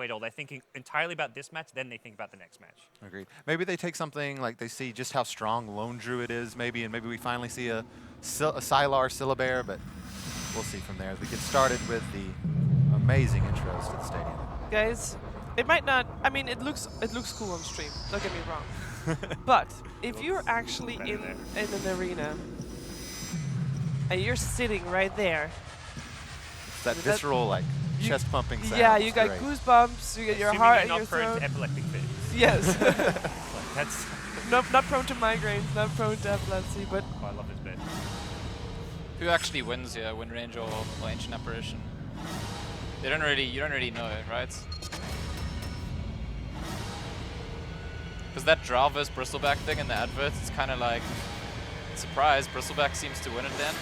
idle. They're thinking entirely about this match, then they think about the next match. Agreed. Maybe they take something like they see just how strong Lone Druid is, maybe, and maybe we finally see a Sylar Syllabear, but we'll see from there as we get started with the amazing intros to the stadium. Guys, it might not. I mean, it looks cool on stream. Don't get me wrong. But if you're actually in an arena and you're sitting right there, It's that visceral, like chest pumping sound. yeah, you It's got great. goosebumps. You get your Assuming heart you're in not your prone throat. to epileptic fits. Yes. That's. Not prone to migraines, not prone to epilepsy, but Oh, I love this bit. Who actually wins here, Wind Range or Ancient Apparition? You don't really know, right? Because that Drow vs Bristleback thing in the adverts, it's kind of like, surprise, Bristleback seems to win it then.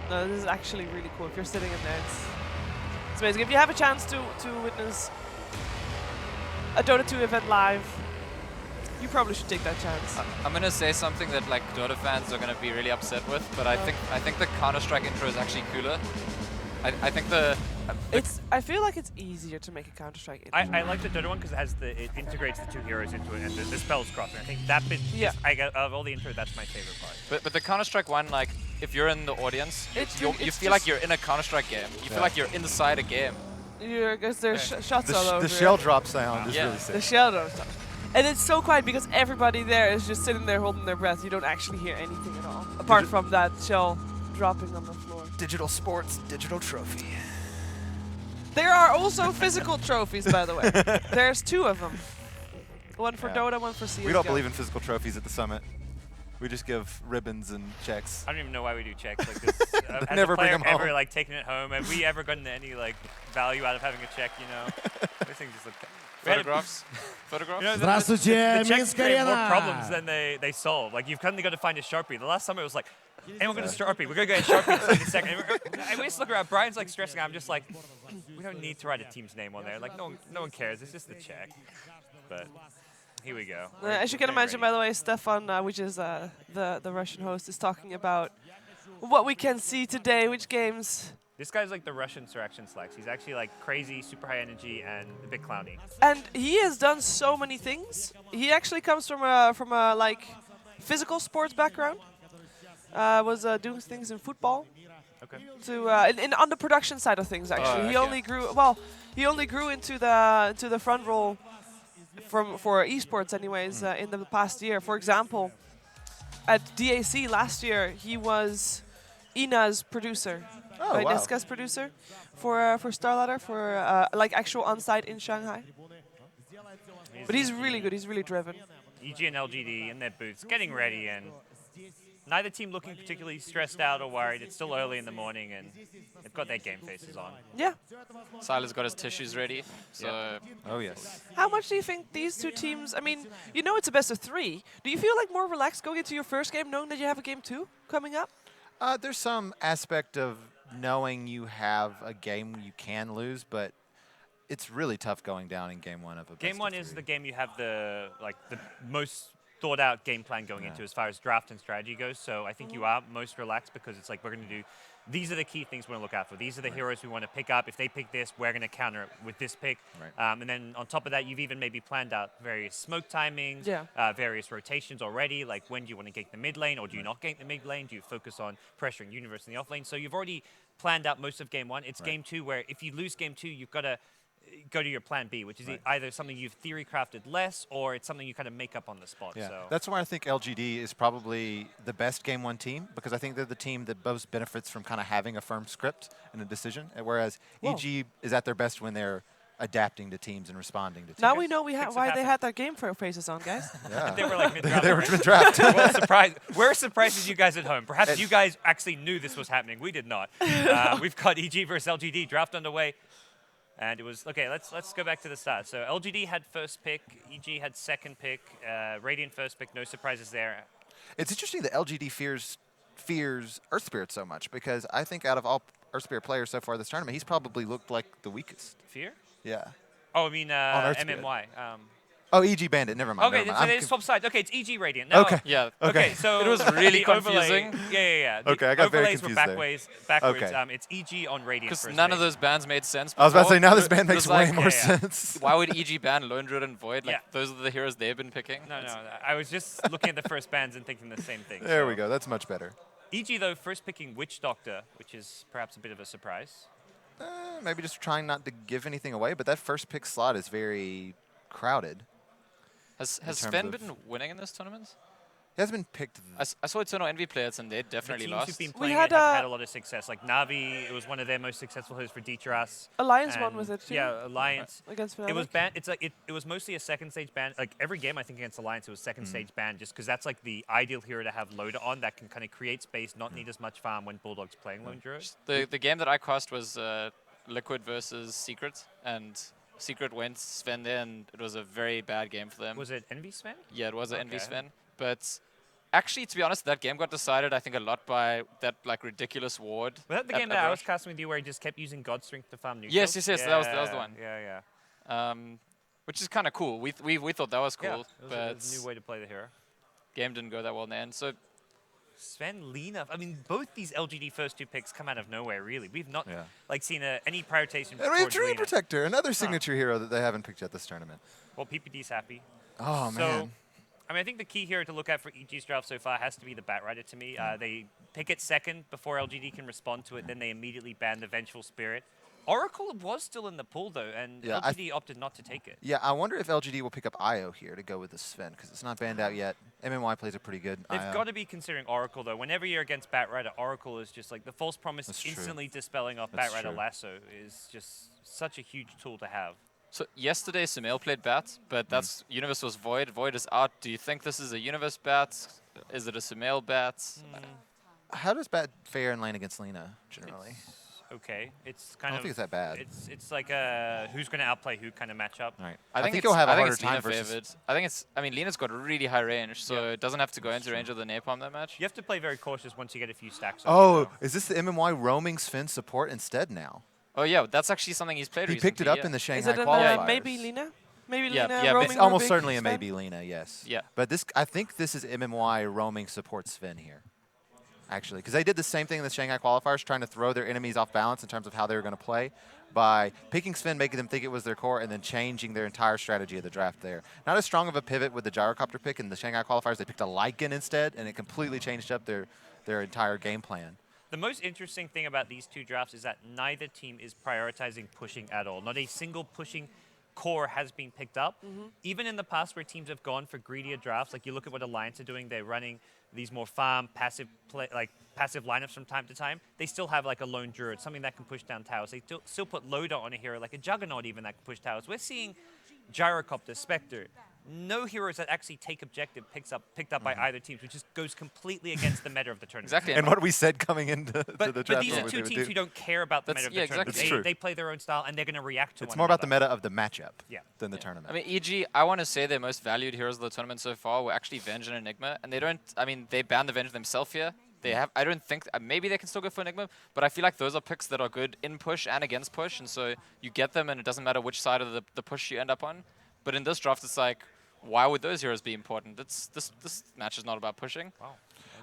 no, this is actually really cool. If you're sitting in there, it's amazing. If you have a chance to witness a Dota 2 event live, you probably should take that chance. I'm gonna say something that like Dota fans are gonna be really upset with, but I think the Counter-Strike intro is actually cooler. I think I feel like it's easier to make a Counter-Strike intro. I like the Dota one because it integrates the two heroes into it and the spells crossing. I think that bit, Yeah. of all the intro, that's my favorite part. but the Counter-Strike one, like if you're in the audience, you feel like you're in a Counter-Strike game. You feel like you're inside a game. Because there's shots all over. The shell drop sound is Yeah. really sick. The shell drop stuff. And it's so quiet because everybody there is just sitting there holding their breath. You don't actually hear anything at all, apart from that shell dropping on the floor. Digital sports, digital trophy. There are also physical trophies, by the way. There's 2 of them. One for Dota, one for CSGO. We don't believe in physical trophies at the summit. We just give ribbons and checks. I don't even know why we do checks like this. Has Never a player bring 'em home. ever like taken it home? Have we ever gotten any like value out of having a check? You know, these things just look. Photographs? Photographs? You know, Здравствуйте, the checks Минская create more арена. problems than they solve. Like you've suddenly got to find a Sharpie. The last summer it was like, hey, we're going to Sharpie. We're going to get a Sharpie in a second. And we just look around. Brian's like stressing. I'm just like, we don't need to write a team's name on there. Like no one cares. It's just the check. But here we go. As you can imagine, by the way, Stefan, which is the Russian host, is talking about what we can see today, which games. This guy's like the Russian Suraction Slacks. He's actually like crazy, super high energy, and a bit clowny. And he has done so many things. He actually comes from a like physical sports background. Was doing things in football. Okay. To on the production side of things, actually, he only grew into the front role for esports, anyways, in the past year. For example, at DAC last year, he was Ina's producer. Oh, wow. Niska's producer for Starladder, for like actual on-site in Shanghai. But he's really good. He's really driven. EG and LGD in their booths, getting ready, and neither team looking particularly stressed out or worried. It's still early in the morning, and they've got their game faces on. Yeah. Silas got his tissues ready, so... Oh, yes. How much do you think these 2 teams, I mean, you know it's a best of 3. Do you feel like more relaxed going into your first game knowing that you have a game 2 coming up? There's some aspect of knowing you have a game you can lose, but it's really tough going down in game 1 of a best Game 1 of is 3. the game you have the most thought out game plan going into as far as draft and strategy goes. So I think you are most relaxed because it's like we're going to do, these are the key things we want to look out for. These are the heroes we want to pick up. If they pick this, we're going to counter it with this pick. Right. And then on top of that, you've even maybe planned out various smoke timings, various rotations already, like when do you want to gank the mid lane or do you not gank the mid lane? Do you focus on pressuring Universe in the off lane? So you've already planned out most of game 1. It's game 2 where if you lose game 2, you've got to go to your plan B, which is either something you've theory crafted less or it's something you kind of make up on the spot. Yeah, So. that's why I think LGD is probably the best game 1 team, because I think they're the team that most benefits from kind of having a firm script and a decision, whereas EG is at their best when they're adapting to teams and responding to teams. Now we know why they had their game faces on, guys. Yeah. They were like mid-draft. They were mid-draft. Well, surprised. We're surprised as you guys at home. Perhaps you guys actually knew this was happening. We did not. We've got EG versus LGD draft underway. And it was, okay, let's go back to the start. So LGD had first pick, EG had second pick, Radiant first pick, no surprises there. It's interesting that LGD fears Earth Spirit so much, because I think out of all Earth Spirit players so far this tournament, he's probably looked like the weakest. Fear? Yeah. Oh, I mean Earth Spirit. MMY. Oh, EG Bandit. Never mind. Okay, never so mind. they swap sides. Okay, it's EG Radiant. No. Okay. Yeah. Okay, so it was really the overlay- confusing. Yeah. The Okay, I got very overlays were confused there. backwards. Okay. It's EG on Radiant. Because first none of pick. those bans made sense. I was about to say, before. now this band It makes was way like, more yeah. sense. Why would EG ban Lone Druid and Void? Like, Yeah. those are the heroes they've been picking. No. I was just looking at the first bans and thinking the same thing. There so. we go. That's much better. EG, though, first picking Witch Doctor, which is perhaps a bit of a surprise. Maybe just trying not to give anything away, but that first pick slot is very crowded. Has terms Sven of- been winning in this tournament? He hasn't been picked. I saw Eternal Envy players and they The definitely teams lost. who've been We playing had it have a- had a lot of success. Like Navi, it was one of their most successful hosts for Ditras. Alliance won and with it too. Yeah, Alliance. Against Fnatic. It was banned. It's like it was mostly a second stage ban. Like every game, I think against Alliance, it was second stage ban, just because that's like the ideal hero to have loader on that can kind of create space, not need as much farm when Bulldog's playing Lone Druid. The game that I cast was Liquid versus Secret, and Secret went Sven there, and it was a very bad game for them. Was it Envy Sven? Yeah, it was an Envy Okay. Sven. But actually, to be honest, that game got decided, I think, a lot by that like ridiculous ward. Was that the at- game at that I was Rush. casting with you where he just kept using God Strength to farm neutrals? Yes, that was the one. Yeah. Which is kind of cool. We thought that was cool, Yeah, it but was a new way to play the hero. game didn't go that well in the end. So Sven, Lina. I mean, both these LGD first two picks come out of nowhere, really. We've not Yeah. like seen any prioritization. And we have towards Dream Lina. Protector, another signature hero that they haven't picked yet this tournament. Well, PPD's happy. Oh, So, man. I mean, I think the key hero to look at for EG's draft so far has to be the Batrider to me. They pick it second before LGD can respond to it, then they immediately ban the Vengeful Spirit. Oracle was still in the pool, though, and Yeah, LGD opted not to take it. Yeah, I wonder if LGD will pick up IO here to go with the Sven, because it's not banned out yet. MMY plays a pretty good They've IO. got to be considering Oracle, though. Whenever you're against Batrider, Oracle is just like the false promise That's true. instantly dispelling off That's Batrider true. Lasso is just such a huge tool to have. So yesterday, Sumail played Bat, but that's Universe was Void. Void is out. Do you think this is a Universe Bat? Is it a Sumail Bat? How does Bat fare in lane against Lina, generally? Okay, it's I kind don't of. think it's that bad. It's like a who's going to outplay who kind of matchup. Right. I think he'll have a I think harder it's time Lina versus. favored. I think it's. I mean, Lina's got really high range, so Yeah. it doesn't have to go into range of the Napalm that much. You have to play very cautious once you get a few stacks. on Oh, you, though. is this the MMY roaming Sven support instead now? Oh yeah, that's actually something he's played He recently. picked it up yeah. in the Is Shanghai it an, qualifiers. maybe Lina? Maybe Yeah, Lina yeah, roaming It's almost Rubik certainly a Sven? maybe Lina, yes. Yeah. But this, I think this is MMY roaming support Sven here, actually, because they did the same thing in the Shanghai qualifiers, trying to throw their enemies off balance in terms of how they were going to play by picking Sven, making them think it was their core, and then changing their entire strategy of the draft there. Not as strong of a pivot with the gyrocopter pick in the Shanghai qualifiers. They picked a Lycan instead, and it completely changed up their entire game plan. The most interesting thing about these two drafts is that neither team is prioritizing pushing at all. Not a single pushing core has been picked up. Even in the past where teams have gone for greedier drafts, like you look at what Alliance are doing, they're running these more farm, passive lineups from time to time. They still have like a lone druid, something that can push down towers. They still put loader on a hero, like a Juggernaut even that can push towers. We're seeing Gyrocopter, Spectre. No heroes that actually take objective picked up by either team, which just goes completely against the meta of the tournament. Exactly. And what we said coming into to But, the but draft. these what are they two would teams do. who don't care about the That's- meta of yeah, the tournament. exactly. It's true. They play their own style and they're going to react to It's one more about the another. meta of the matchup Yeah. than the Yeah. tournament. I mean, EG, I want to say their most valued heroes of the tournament so far were actually Venge and Enigma, and they don't. I mean, they banned the Venge themselves here. They have. I don't think. Maybe they can still go for Enigma, but I feel like those are picks that are good in push and against push, and so you get them, and it doesn't matter which side of the push you end up on. But in this draft, it's like, why would those heroes be important? This match is not about pushing. Wow.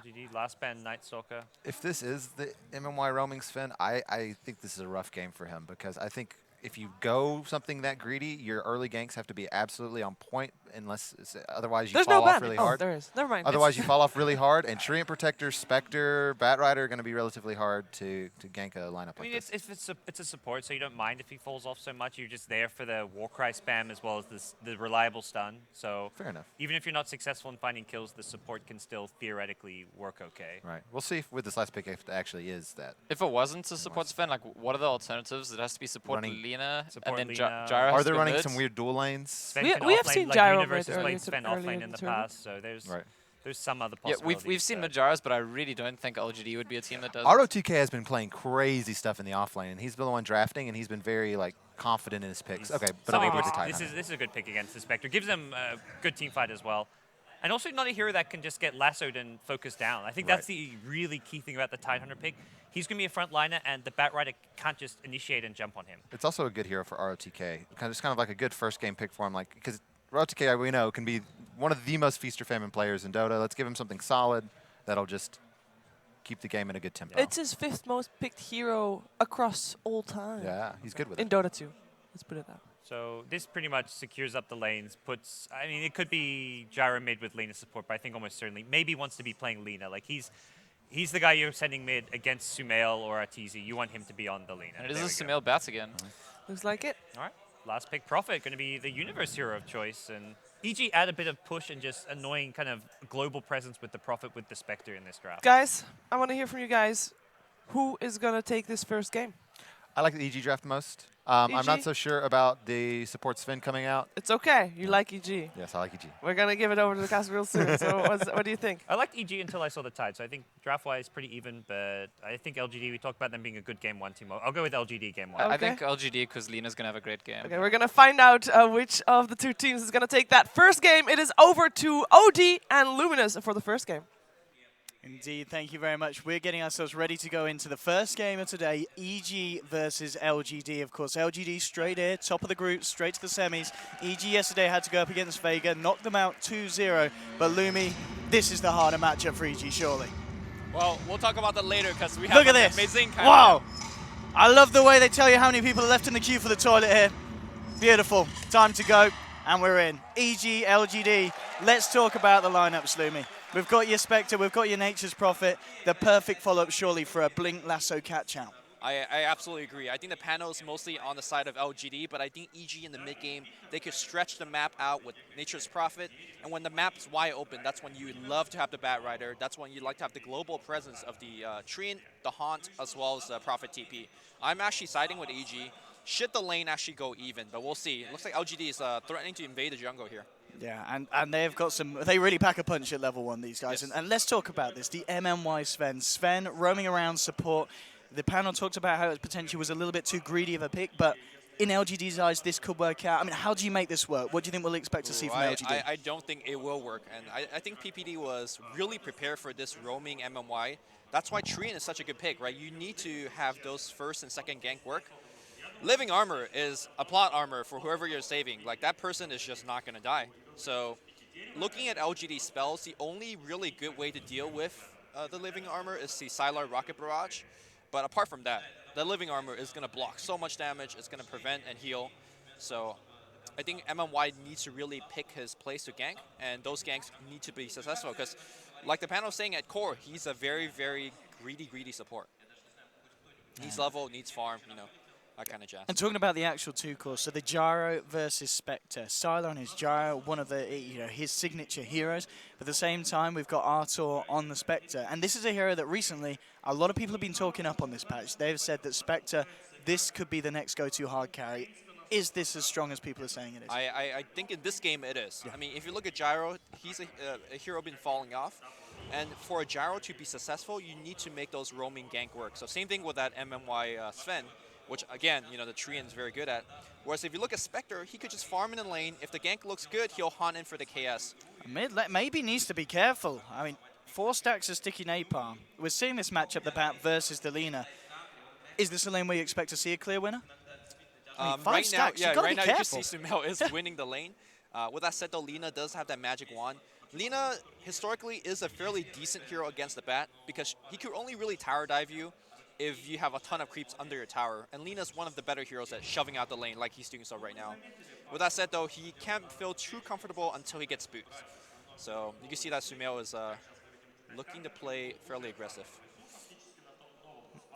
LGD, last ban, Night Stalker. If this is the MMY roaming Sven, I think this is a rough game for him, because I think if you go something that greedy, your early ganks have to be absolutely on point, unless otherwise you There's fall no off ban. really Oh, hard. there is. Never mind. Otherwise you fall off really hard, and Treant Protector, Spectre, Batrider are going to be relatively hard to gank a lineup I mean, like this. it's a support, so you don't mind if he falls off so much. You're just there for the Warcry spam as well as the reliable stun. So Fair enough. even if you're not successful in finding kills, the support can still theoretically work okay. Right. We'll see if with this last pick if it actually is that. If it wasn't a support Sven, like, what are the alternatives? It has to be support Running- Lina, Support and then Lina. Gyro Are has they to go running mid. some weird dual lanes? Sven We- can we have offlane, seen like Gyro Universe mid has played earlier Sven earlier offlane in in the the past, so there's some other Yeah, possibilities. we've seen but- Majaras, but I really don't think LGD would be a team that does. it. ROTK has been playing crazy stuff in the offlane, and he's been the one drafting, and he's been very confident in his picks. Okay, but I'm able to tie this is a good pick against the Spectre. Gives them a good team fight as well. And also not a hero that can just get lassoed and focused down. I think that's the really key thing about the Tidehunter pick. He's going to be a front liner, and the Batrider can't just initiate and jump on him. It's also a good hero for ROTK. It's kind of like a good first game pick for him, because Road to KI, we know, can be one of the most feast or famine players in Dota. Let's give him something solid that'll just keep the game in a good tempo. It's his 5th most picked hero across all time. Yeah, he's good with in it. Dota 2. Let's put it that way. So this pretty much secures up the lanes, puts, I mean, it could be Gyro mid with Lina support, but I think almost certainly, maybe wants to be playing Lina. Like, he's the guy you're sending mid against Sumail or Atizi. You want him to be on the Lina. And it is a Sumail bats again. Looks like it. All right, last pick, Prophet, going to be the Universe hero of choice. And EG add a bit of push and just annoying kind of global presence with the Prophet with the Spectre in this draft. Guys, I want to hear from you guys. Who is going to take this first game? I like the EG draft most. I'm not so sure about the support Sven coming out. It's okay. You like EG. Yes, I like EG. We're going to give it over to the cast real soon. So what do you think? I liked EG until I saw the Tide, so I think draft-wise pretty even, but I think LGD, we talked about them being a good game one team. I'll go with LGD game one. Okay. I think LGD because Lina's going to have a great game. Okay, we're going to find out which of the two teams is going to take that first game. It is over to OD and Luminous for the first game. Indeed, thank you very much. We're getting ourselves ready to go into the first game of today, EG versus LGD. Of course, LGD straight here, top of the group, straight to the semis. EG yesterday had to go up against Vega, knocked them out 2-0. But Lumi, this is the harder matchup for EG, surely. Well, we'll talk about that later because we have Look at this. amazing kind Wow. I love the way they tell you how many people are left in the queue for the toilet here. Beautiful. Time to go, and we're in. EG, LGD. Let's talk about the lineups, Lumi. We've got your Spectre, we've got your Nature's Prophet. The perfect follow-up, surely, for a Blink Lasso catch-out. I absolutely agree. I think the panel is mostly on the side of LGD, but I think EG in the mid-game, they could stretch the map out with Nature's Prophet. And when the map's wide open, that's when you love to have the Bat Rider. That's when you like to have the global presence of the Treant, the Haunt, as well as the Prophet TP. I'm actually siding with EG. Should the lane actually go even, but we'll see. It looks like LGD is threatening to invade the jungle here. Yeah, and they've got some, they really pack a punch at level 1, these guys. Yes. And let's talk about this, the MMY Sven. Sven roaming around support. The panel talked about how it potentially was a little bit too greedy of a pick, but in LGD's eyes, this could work out. I mean, how do you make this work? What do you think we'll expect to see from LGD? I don't think it will work, and I think PPD was really prepared for this roaming MMY. That's why Treant is such a good pick, right? You need to have those first and second gank work. Living Armor is a plot armor for whoever you're saving. Like, that person is just not going to die. So, looking at LGD spells, the only really good way to deal with the Living Armor is the Sylar Rocket Barrage. But apart from that, the Living Armor is going to block so much damage, it's going to prevent and heal. So, I think MMY needs to really pick his place to gank, and those ganks need to be successful. Because, like the panel was saying at core, he's a very, very greedy support. Needs level, needs farm, you know. That kind of jazz. And talking about the actual 2 cores, so the Gyro versus Spectre. Cylon is Gyro, one of the his signature heroes. But at the same time, we've got Artor on the Spectre. And this is a hero that recently, a lot of people have been talking up on this patch. They've said that Spectre, this could be the next go-to hard carry. Is this as strong as people are saying it is? I think in this game it is. Yeah. I mean, if you look at Gyro, he's a hero been falling off. And for a Gyro to be successful, you need to make those roaming gank work. So same thing with that MMY Sven, which, again, you know, the Treant is very good at. Whereas if you look at Spectre, he could just farm in the lane. If the gank looks good, he'll hunt in for the KS. Mid maybe needs to be careful. I mean, 4 stacks of Sticky Napalm. We're seeing this matchup, the Bat versus the Lina. Is this a lane where you expect to see a clear winner? I mean, 5 right stacks, now, you right now you careful. just see Sumail is winning the lane. With that said, though, Lina does have that magic wand. Lina, historically, is a fairly decent hero against the Bat because he could only really tower dive you if you have a ton of creeps under your tower. And Lina's one of the better heroes at shoving out the lane like he's doing so right now. With that said, though, he can't feel too comfortable until he gets spooked. So you can see that Sumail is looking to play fairly aggressive.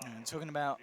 And talking about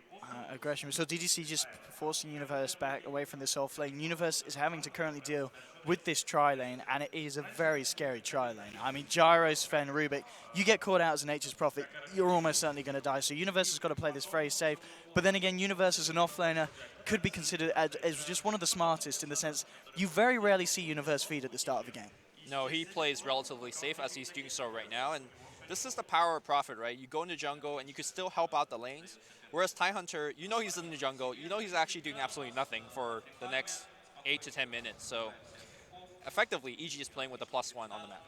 aggression, so DDC just forcing Universe back away from this off lane. Universe is having to currently deal with this tri-lane, and it is a very scary tri-lane. I mean, Gyro, Sven, Rubik, you get caught out as a Nature's Prophet, you're almost certainly going to die. So Universe has got to play this very safe. But then again, Universe as an offlaner could be considered as just one of the smartest in the sense you very rarely see Universe feed at the start of the game. No, he plays relatively safe as he's doing so right now. And this is the power of Prophet, right? You go into jungle and you can still help out the lanes. Whereas Tidehunter, you know he's in the jungle. You know he's actually doing absolutely nothing for the next 8 to 10 minutes. So effectively, EG is playing with a +1 on the map.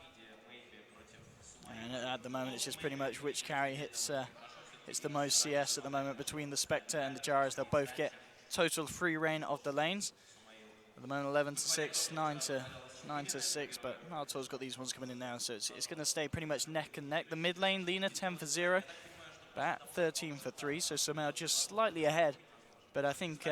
And at the moment, it's just pretty much which carry hits the most CS at the moment between the Spectre and the Gyros. They'll both get total free reign of the lanes. At the moment, 11 to 6, 9 to 9-6, but Artur's got these ones coming in now, so it's going to stay pretty much neck and neck. The mid lane, Lina 10 for 0, Bat 13 for 3, so somehow just slightly ahead. But I think,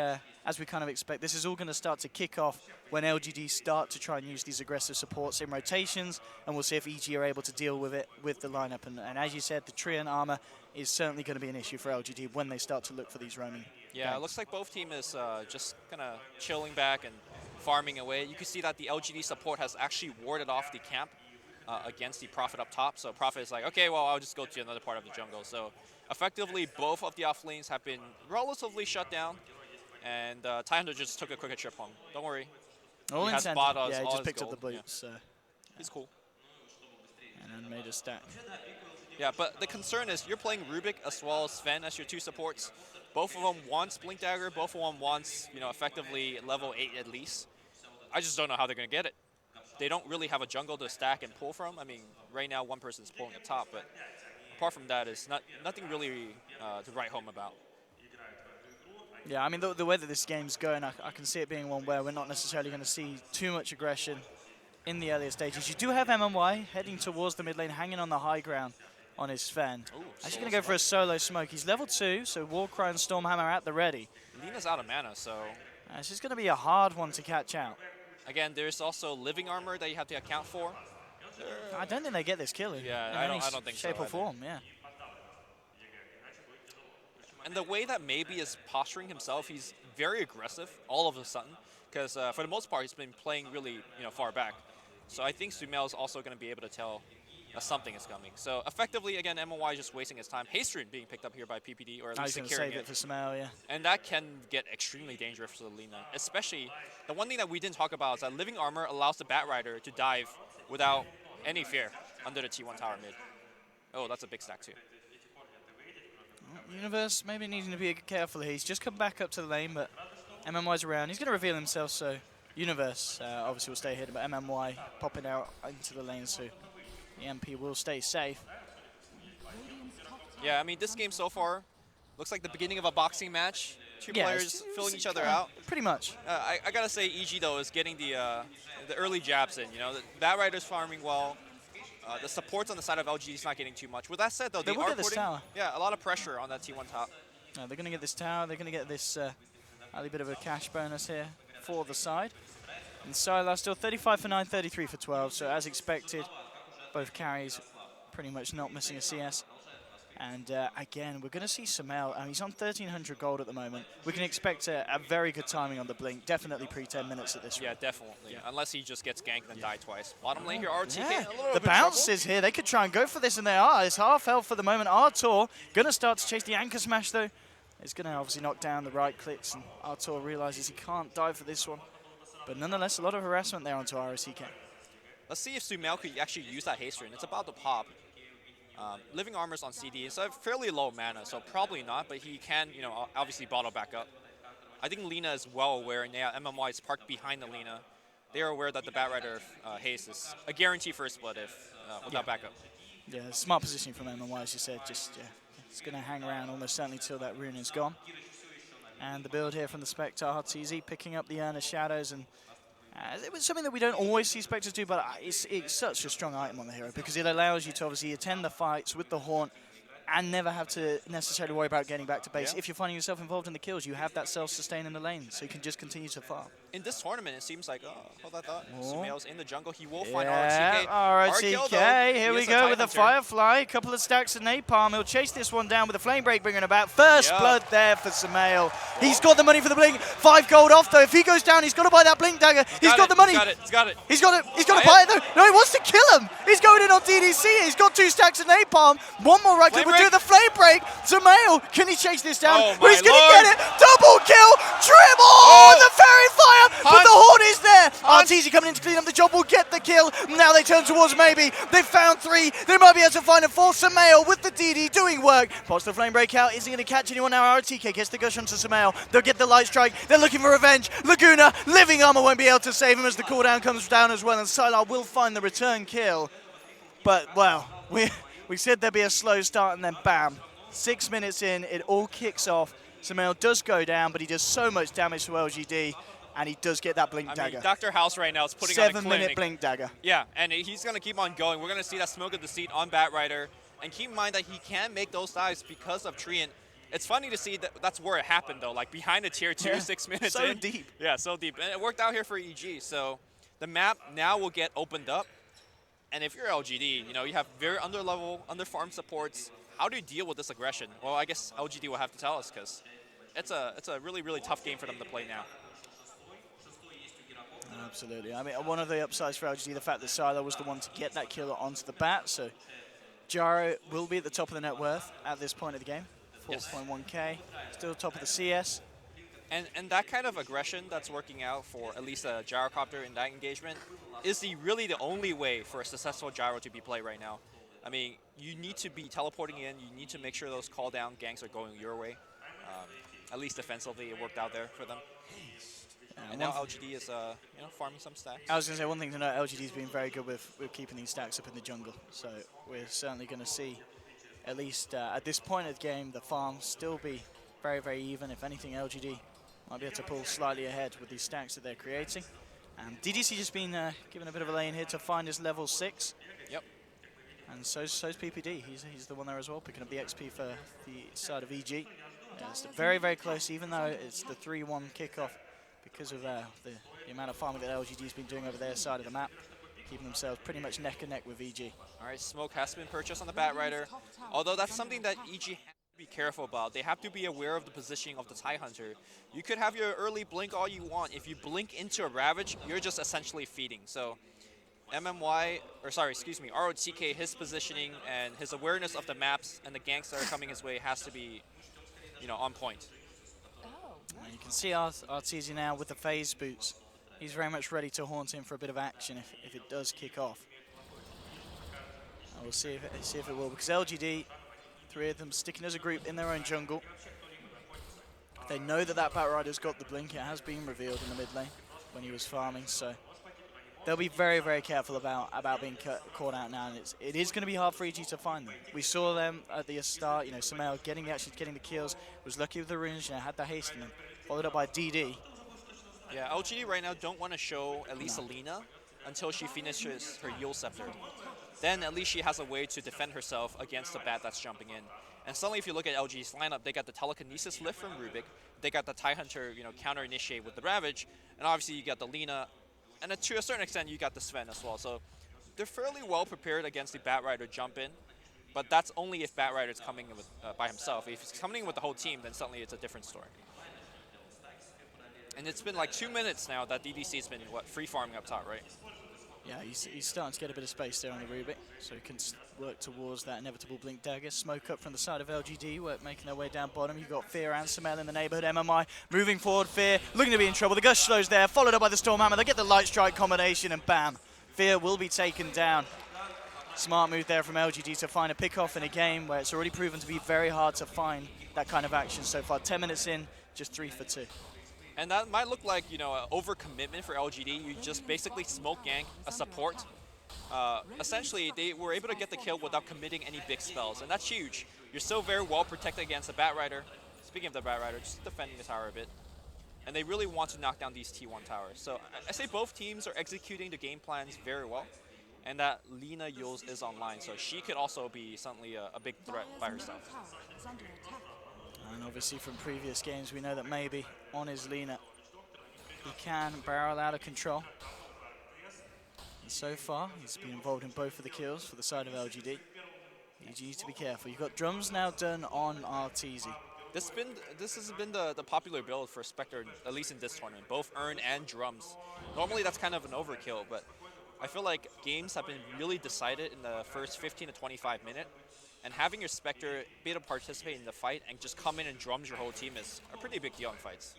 as we kind of expect, this is all going to start to kick off when LGD start to try and use these aggressive supports in rotations, and we'll see if EG are able to deal with it with the lineup. And as you said, the Treant armor is certainly going to be an issue for LGD when they start to look for these roaming. Yeah, it looks like both team is just kind of chilling back and farming away. You can see that the LGD support has actually warded off the camp against the Prophet up top. So Prophet is like, okay, well, I'll just go to another part of the jungle. So effectively, both of the off lanes have been relatively shut down. And Tyhunter just took a quicker trip home. Don't worry. All he has incentive. Bada's, Yeah, he all just his picked up gold. the boots. Yeah. He's cool. And then made a stack. Yeah, but the concern is you're playing Rubik as well as Sven as your two supports. Both of them wants Blink Dagger. Both of them wants, effectively level 8 at least. I just don't know how they're going to get it. They don't really have a jungle to stack and pull from. I mean, right now one person's pulling the top, but apart from that, it's nothing really to write home about. Yeah, I mean, the way that this game's going, I can see it being one where we're not necessarily going to see too much aggression in the earlier stages. You do have MMY heading towards the mid lane, hanging on the high ground on his Sven. Actually going to go for a solo smoke. He's level 2, so Warcry and Stormhammer at the ready. Lina's out of mana, so... It's just going to be a hard one to catch out. Again, there's also living armor that you have to account for. I don't think they get this kill in I don't think shape so or form, yeah. And the way that Maybe is posturing himself, he's very aggressive all of a sudden. Because for the most part, he's been playing really far back. So I think Sumail is also going to be able to tell that something is coming. So effectively, again, MOY is just wasting his time. Haystream being picked up here by PPD, or at least securing save it for Sumail, yeah. And that can get extremely dangerous for Lina. Especially, the one thing that we didn't talk about is that living armor allows the Bat Rider to dive without any fear under the T1 tower mid. Oh, that's a big stack too. Universe maybe needing to be careful here. He's just come back up to the lane, but MMY's around. He's going to reveal himself, so Universe obviously will stay here, but MMY popping out into the lane, so the MP will stay safe. Yeah, I mean, this game so far looks like the beginning of a boxing match. Two players filling each other out. Pretty much. I gotta say, EG though is getting the early jabs in. The Bat Rider's farming well. The supports on the side of LGD is not getting too much. With that said, though, they will get this tower. Yeah, a lot of pressure on that T1 top. They're going to get this tower. They're going to get this a little bit of a cash bonus here for the side. And Sylar still 35 for 9, 33 for 12. So as expected, both carries pretty much not missing a CS. And again, we're going to see Sumail. He's on 1,300 gold at the moment. We can expect a very good timing on the blink. Definitely pre-10 minutes at this rate. Yeah, definitely. Yeah. Unless he just gets ganked and die twice. Bottom lane here, RTK. Yeah. A little The bit bounce trouble. is here. They could try and go for this, and they are. It's half health for the moment. Artur going to start to chase the anchor smash, though. It's going to obviously knock down the right clicks, and Artur realizes he can't dive for this one. But nonetheless, a lot of harassment there onto ROTK. Let's see if Sumail could actually use that haste ring. It's about to pop. Living Armor's on CD. It's a fairly low mana, so probably not, but he can, obviously bottle back up. I think Lina is well aware, and yeah, MMY is parked behind the Lina. They are aware that the Bat Rider haste is a guarantee for a split if without backup. Yeah, smart positioning from MMY, as you said. Just, yeah, it's going to hang around almost certainly till that rune is gone. And the build here from the Spectre, Hartz picking up the Urn of Shadows, and it was something that we don't always see Spectres do, but it's such a strong item on the hero because it allows you to obviously attend the fights with the Haunt and never have to necessarily worry about getting back to base. Yeah. If you're finding yourself involved in the kills, you have that self-sustain in the lane, so you can just continue to farm. In this tournament, it seems like, hold that thought. Oh. Sumail's in the jungle. He will find Yeah, RTK. RTK, here we go with a Firefly, a couple of stacks of Napalm. He'll chase this one down with a Flame Break bringing about. First blood there for Sumail. He's got the money for the blink. 5 gold off though. If he goes down, he's got to buy that blink dagger. He's got the money. He's got it. He's got to buy it though. No, he wants to kill him. He's going in on DDC. He's got 2 stacks of Napalm. One more right click will do the Flame Break. Sumail, can he chase this down? Oh, He's going to Lord. get it. Double kill. Triple. The Fairy Fire. But the Horn is there. Arteezy coming in to clean up the job. Will get the kill. Now they turn towards Maybe. They've found 3. They might be able to find a 4th. Sumail with the DD doing work. Pops the Flame Break out. Isn't going to catch anyone now. RTK gets the gush onto Sumail. They'll get the Light Strike. They're looking for revenge. Laguna, Living Armor won't be able to save him as the cooldown comes down as well. And Sylar will find the return kill. But, well, we said there'd be a slow start and then bam. 6 minutes in, it all kicks off. Sumail does go down, but he does so much damage to LGD. and he does get that Blink Dagger. I mean, Dr. House right now is putting on a clinic. 7-minute Blink Dagger. Yeah, and he's going to keep on going. We're going to see that Smoke of Deceit on Batrider. And keep in mind that he can make those dives because of Treant. It's funny to see that that's where it happened, though, like behind the tier 2, 6 minutes so in. deep. Yeah, so deep. And it worked out here for EG. So the map now will get opened up. And if you're LGD, you know, you have very under-level, under-farm supports. How do you deal with this aggression? Well, I guess LGD will have to tell us, because it's a really, really tough game for them to play now. Absolutely. I mean, one of the upsides for LGD, the fact that Silo was the one to get that kill onto the bat, so Gyro will be at the top of the net worth at this point of the game. 4.1k, still top of the CS. And that kind of aggression that's working out for at least a Gyrocopter in that engagement is really the only way for a successful Gyro to be played right now. I mean, you need to be teleporting in, you need to make sure those call down ganks are going your way. At least defensively, it worked out there for them. And now LGD is you know, farming some stacks. I was going to say, one thing to note, LGD's been very good with keeping these stacks up in the jungle. So we're certainly going to see, at least at this point of the game, the farm still be very, very even. If anything, LGD might be able to pull slightly ahead with these stacks that they're creating. DDC just been given a bit of a lane here to find his level 6. Yep. And so's PPD. He's the one there as well, picking up the XP for the side of EG. It's very, very close, even though it's the 3-1 kickoff, because of the amount of farming that LGD's been doing over their side of the map, keeping themselves pretty much neck and neck with EG. All right, Smoke has been purchased on the Batrider, although that's something that EG has to be careful about. They have to be aware of the positioning of the TIE Hunter. You could have your early blink all you want. If you blink into a Ravage, you're just essentially feeding. So ROTK, his positioning and his awareness of the maps and the ganks that are coming his way has to be, you know, on point. And you can see Arteezy now with the phase boots. He's very much ready to haunt him for a bit of action if it does kick off. And we'll see if it will, because LGD, 3 of them sticking as a group in their own jungle. They know that Batrider's got the blink. It has been revealed in the mid lane when he was farming, so they'll be very, very careful about being caught out now, and it is going to be hard for EG to find them. We saw them at the start, you know, Samael getting the kills, was lucky with the runes, you know, had the haste in them, followed up by DD. Yeah, LGD right now don't want to show at least Alina until she finishes her Yule Scepter. Then at least she has a way to defend herself against the bat that's jumping in. And suddenly if you look at LG's lineup, they got the Telekinesis lift from Rubik, they got the TIE Hunter, you know, counter-initiate with the Ravage, and obviously you got the Lina, and to a certain extent, you got the Sven as well. So they're fairly well prepared against the Batrider jump in, but that's only if Batrider's coming in with, by himself. If he's coming in with the whole team, then suddenly it's a different story. And it's been like 2 minutes now that DDC's been, free farming up top, right? Yeah, he's starting to get a bit of space there on the Rubik, so he can work towards that inevitable Blink Dagger. Smoke up from the side of LGD, making their way down bottom. You've got Fear and Samael in the neighborhood. MMI moving forward. Fear looking to be in trouble. The Gush slows there, followed up by the Storm Hammer. They get the Light Strike combination, and bam, Fear will be taken down. Smart move there from LGD to find a pick-off in a game where it's already proven to be very hard to find that kind of action so far. 10 minutes in, just 3 for 2. And that might look like, you know, an overcommitment for LGD. You just basically smoke gank a support. Essentially, they were able to get the kill without committing any big spells, and that's huge. You're still very well protected against the Batrider. Speaking of the Batrider, just defending the tower a bit. And they really want to knock down these T1 towers. So I say both teams are executing the game plans very well, and that Lina Yules is online, so she could also be suddenly a big threat by herself. And obviously from previous games, we know that maybe on his Lina, he can barrel out of control. And so far, he's been involved in both of the kills for the side of LGD. EG needs to be careful. You've got drums now done on Arteezy. This has been the popular build for Spectre, at least in this tournament, both Urn and drums. Normally that's kind of an overkill, but I feel like games have been really decided in the first 15 to 25 minutes. And having your Spectre be able to participate in the fight and just come in and drums your whole team is a pretty big deal in fights.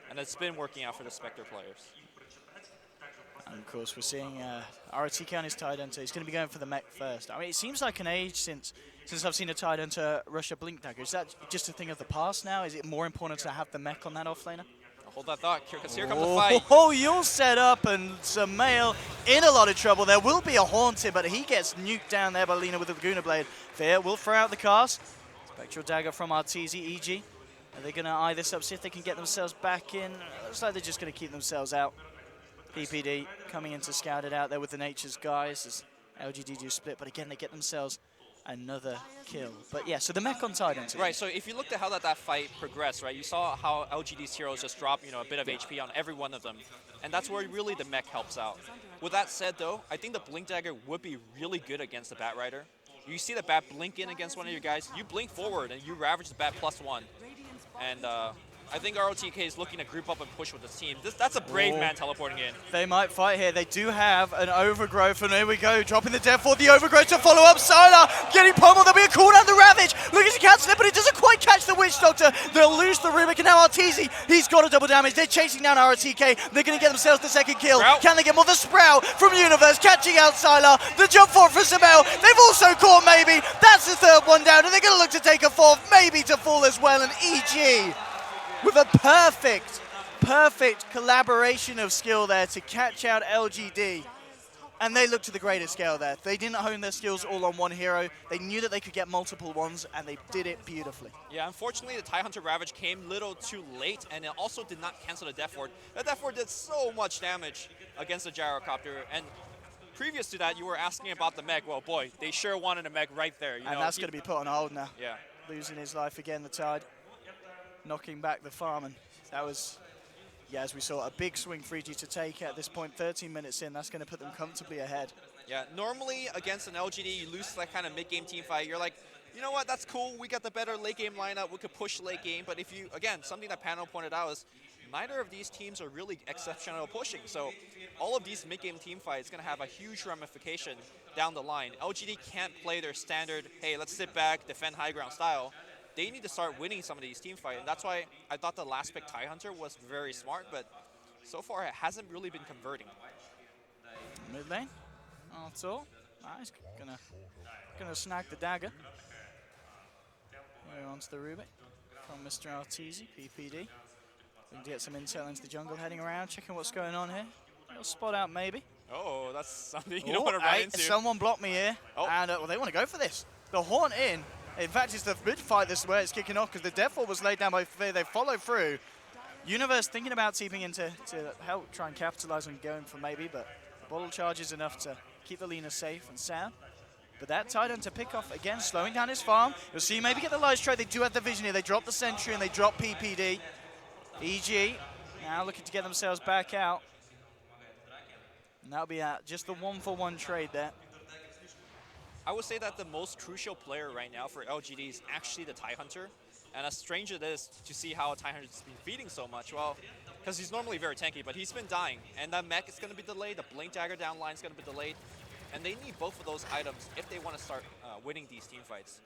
And it's been working out for the Spectre players. And of course, we're seeing ROTK on his Tide Hunter. He's going to be going for the mech first. I mean, it seems like an age since I've seen a Tide Hunter rush a Blink Dagger. Is that just a thing of the past now? Is it more important to have the mech on that offlaner? Hold that thought, because here comes the fight. Oh, you'll set up, and Samael in a lot of trouble. There will be a Haunted, but he gets nuked down there by Lina with the Laguna Blade. Fear will throw out the cast. Spectral Dagger from Arteezy, EG. Are they going to eye this up, see if they can get themselves back in? Looks like they're just going to keep themselves out. PPD coming in to scout it out there with the Nature's guys as LGD do split, but again, they get themselves another kill. But yeah, so the mech on Titan. Right, so if you looked at how that fight progressed, right, you saw how LGD's heroes just drop, a bit of HP on every one of them. And that's where really the mech helps out. With that said, though, I think the Blink Dagger would be really good against the Bat Rider. You see the Bat blink in against one of your guys, you blink forward and you ravage the Bat +1. And I think ROTK is looking to group up and push with this team. That's a brave man teleporting in. They might fight here. They do have an Overgrowth, and here we go, dropping the death for the Overgrowth to follow up. Sylar getting pummeled. There'll be a cooldown. The Ravage looking to cancel it, but it doesn't quite catch the Witch Doctor. They'll lose the Rubik, and now Arteezy, he's got a double damage. They're chasing down ROTK. They're going to get themselves the second kill. Sprout. Can they get more? The Sprout from Universe catching out Sylar. The jump forward for Samel. They've also caught maybe. That's the third one down, and they're going to look to take a fourth, maybe to fall as well. And EG with a perfect collaboration of skill there to catch out LGD. And they looked to the greater scale there. They didn't hone their skills all on one hero. They knew that they could get multiple ones, and they did it beautifully. Yeah, unfortunately, the Tidehunter Ravage came a little too late, and it also did not cancel the Death Ward. The Death Ward did so much damage against the Gyrocopter, and previous to that, you were asking about the mech. Well, boy, they sure wanted a mech right there. And that's going to be put on hold now. Yeah. Losing his life again, the Tide. Knocking back the farm, and that was, yeah, as we saw, a big swing for EG to take at this point. 13 minutes in, that's going to put them comfortably ahead. Yeah, normally against an LGD, you lose that kind of mid-game team fight. You're like, you know what, that's cool. We got the better late-game lineup. We could push late game. But if you, again, something that Panel pointed out is neither of these teams are really exceptional pushing. So all of these mid-game team fights is going to have a huge ramification down the line. LGD can't play their standard, hey, let's sit back, defend high ground style. They need to start winning some of these team fights, and that's why I thought the last pick Tidehunter was very smart, but so far it hasn't really been converting. Mid lane, that's all. Nice, gonna snag the dagger. We're on to the Rubik from Mr. Arteezy, PPD. Going to get some intel into the jungle, heading around, checking what's going on here. Little spot out maybe. Oh, that's something you don't want to run into. Someone blocked me here, and well, they want to go for this. The Haunt in. In fact, it's the mid fight this is where it's kicking off because the Death Wall was laid down by Fear. They follow through. Universe thinking about seeping in to help try and capitalize on going for maybe, but the bottle charge is enough to keep the Lina safe and sound. But that Titan to pick off again, slowing down his farm. You'll see maybe get the light strike. They do have the vision here. They drop the Sentry and they drop PPD. EG now looking to get themselves back out. And that'll be just the 1-for-1 trade there. I would say that the most crucial player right now for LGD is actually the Tidehunter. And as strange it is to see how Tidehunter's been feeding so much, well, because he's normally very tanky, but he's been dying. And that mech is going to be delayed, the Blink Dagger down line is going to be delayed. And they need both of those items if they want to start winning these team fights.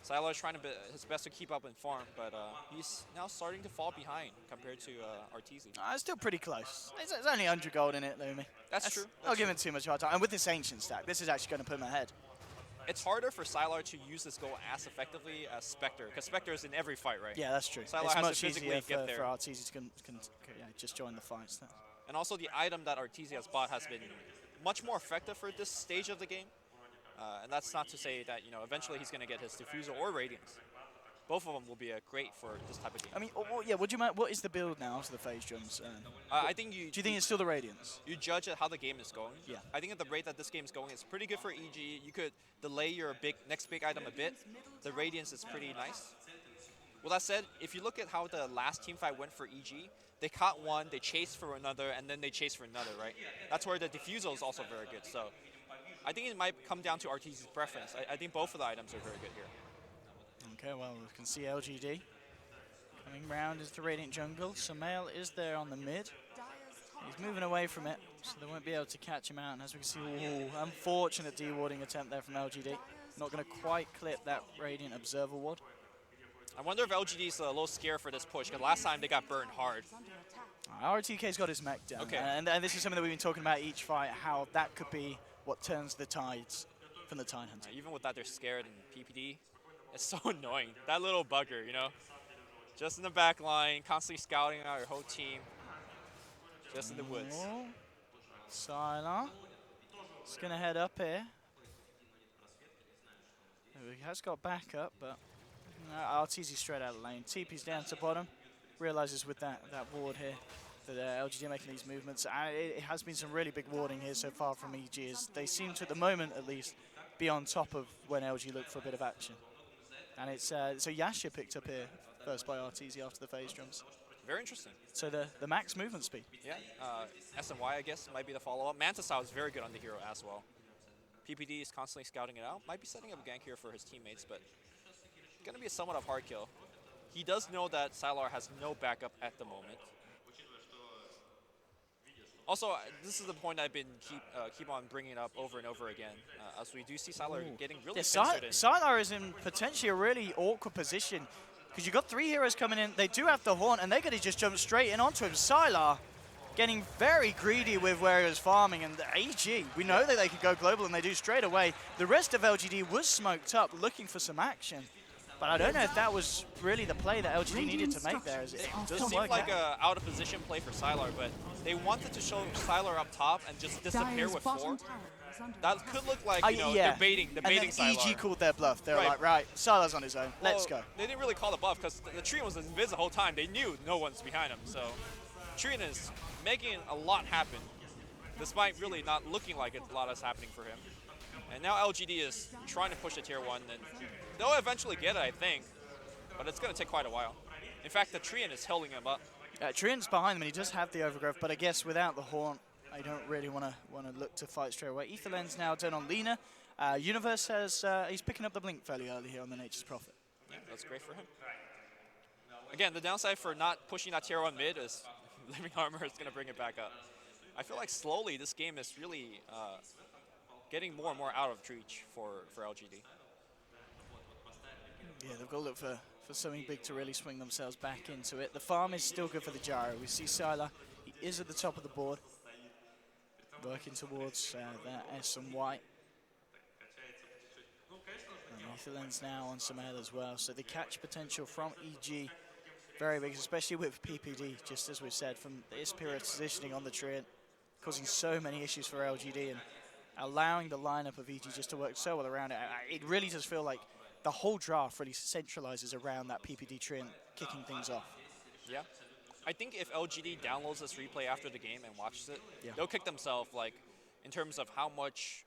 Sylar is trying his best to keep up in farm, but he's now starting to fall behind compared to Arteezy. It's still pretty close. There's only 100 gold in it, Lumi. That's true. Not giving too much hard time. And with this Ancient stack, this is actually going to put him ahead. It's harder for Sylar to use this goal as effectively as Spectre, because Spectre is in every fight, right? Yeah, that's true. Sylar it's has much to physically easier get there. for Arteezy to just join the fights. And also the item that Arteezy has bought has been much more effective for this stage of the game. And that's not to say that, eventually he's going to get his Diffusal or Radiance. Both of them will be great for this type of game. I mean, yeah. What is the build now after the phase jumps? I think do you think it's still the Radiance? You judge at how the game is going. Yeah. I think at the rate that this game is going, it's pretty good for EG. You could delay your next big item a bit. The Radiance is pretty nice. Well, that said, if you look at how the last team fight went for EG, they caught one, they chased for another, and then they chased for another, right? That's where the Diffusal is also very good. So I think it might come down to Arteezy's preference. I think both of the items are very good here. Okay, well, we can see LGD coming round into the Radiant Jungle. Samael is there on the mid. He's moving away from it, so they won't be able to catch him out. And as we can see, unfortunate dewarding attempt there from LGD. Not going to quite clip that Radiant Observer ward. I wonder if LGD's a little scared for this push, because last time they got burned hard. RTK's got his mech down. Okay. And this is something that we've been talking about each fight, how that could be what turns the tides from the Tidehunter. Even with that, they're scared in PPD. It's so annoying. That little bugger, just in the back line, constantly scouting out your whole team. Just in the woods. Sylar is going to head up here. He has got backup, but Arteezy straight out of lane. TP's down to bottom. Realizes with that ward here that LGD are making these movements. And it has been some really big warding here so far from EG. As they seem to, at the moment at least, be on top of when LG look for a bit of action. And it's so Yasha picked up here first by Arteezy after the phase drums. Very interesting. So the max movement speed. Yeah, SNY I guess might be the follow-up. Mantisao is very good on the hero as well. PPD is constantly scouting it out. Might be setting up a gank here for his teammates, but gonna be a somewhat of hard kill. He does know that Sylar has no backup at the moment. Also, this is the point I've been keep on bringing up over and over again, as we do see Sylar getting really pincered in. Sylar is in potentially a really awkward position, because you've got 3 heroes coming in. They do have the Haunt, and they're going to just jump straight in onto him. Sylar getting very greedy with where he was farming, and the AG, we know that they could go global, and they do straight away. The rest of LGD was smoked up, looking for some action. But I don't know if that was really the play that LGD needed to make there. As it does seem like an out-of-position play for Sylar, but they wanted to show Sylar up top and just disappear with 4. That could look like, you know, they're baiting Sylar. EG called their bluff. They were like, right, Sylar's on his own. Well, let's go. They didn't really call the bluff because the Trian was invis the whole time. They knew no one's behind him. So Trian is making a lot happen, despite really not looking like a lot is happening for him. And now LGD is trying to push the tier 1, and they'll eventually get it, I think, but it's going to take quite a while. In fact, the Trian is holding him up. Trian's behind him, and he does have the overgrowth, but I guess without the Haunt, I don't really want to look to fight straight away. Etherlen's now done on Lina. Universe has, he's picking up the blink fairly early here on the Nature's Prophet. Yeah, that's great for him. Again, the downside for not pushing that tier 1 mid is Living Armor is going to bring it back up. I feel like slowly this game is really getting more and more out of reach for LGD. Yeah, they've got to look for something big to really swing themselves back into it. The farm is still good for the gyro. We see Sylar, he is at the top of the board, working towards that S and Y. Etherlen's now on some L as well, so the catch potential from EG very big, especially with PPD, just as we've said, from this period positioning on the Treant, causing so many issues for LGD and allowing the lineup of EG just to work so well around it. It really does feel like the whole draft really centralizes around that PPD Treant kicking things off. Yeah. I think if LGD downloads this replay after the game and watches it, they'll kick themselves, like, in terms of how much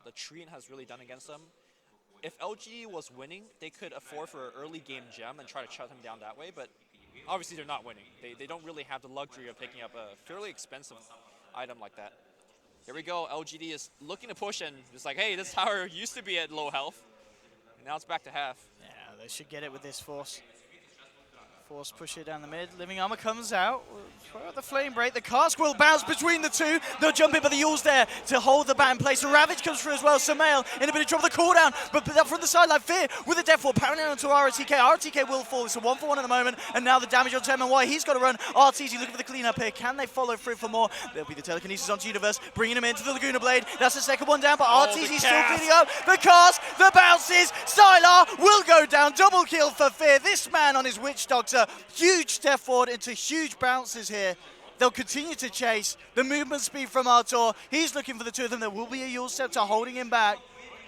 the Treant has really done against them. If LGD was winning, they could afford for an early game gem and try to shut him down that way, but obviously they're not winning. They don't really have the luxury of picking up a fairly expensive item like that. Here we go, LGD is looking to push, and it's like, hey, this tower used to be at low health, and now it's back to half. Yeah, they should get it with this Force. Force push it down the mid. Living Armor comes out. The flame break. The cask will bounce between the two. They'll jump in, but the Yule's there to hold the bat in place. The Ravage comes through as well. Samael in a bit of trouble. The cooldown, but from the sideline, Fear with the Death Ward powering onto RTK. RTK will fall. It's a 1-for-1 at the moment, and now the damage on MY. He's got to run. Arteezy looking for the cleanup here. Can they follow through for more? There'll be the telekinesis onto Universe, bringing him into the Laguna Blade. That's the second one down, but Arteezy's still cleaning up. The cast, the bounces. Sylar will go down. Double kill for Fear. This man on his Witch Doctor. Huge step forward into huge bounces here. They'll continue to chase. The movement speed from Artur. He's looking for the two of them. There will be a Yule Scepter holding him back.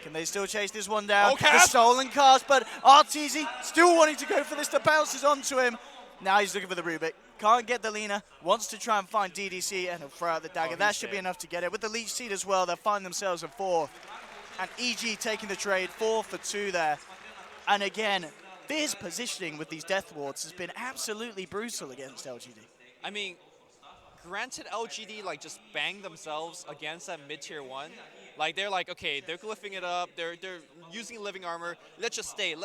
Can they still chase this one down? The stolen cast, but Arteezy still wanting to go for this. The bounces onto him. Now he's looking for the Rubik. Can't get the Lina. Wants to try and find DDC, and he'll throw out the dagger. That should be enough to get it. With the Leech Seed as well, they'll find themselves a 4. And EG taking the trade, 4 for 2 there. And again, Fear's positioning with these Death Wards has been absolutely brutal against LGD. I mean, granted LGD like just banged themselves against that mid-tier 1. Like they're like, okay, they're glyphing it up, they're using living armor, let's just stay and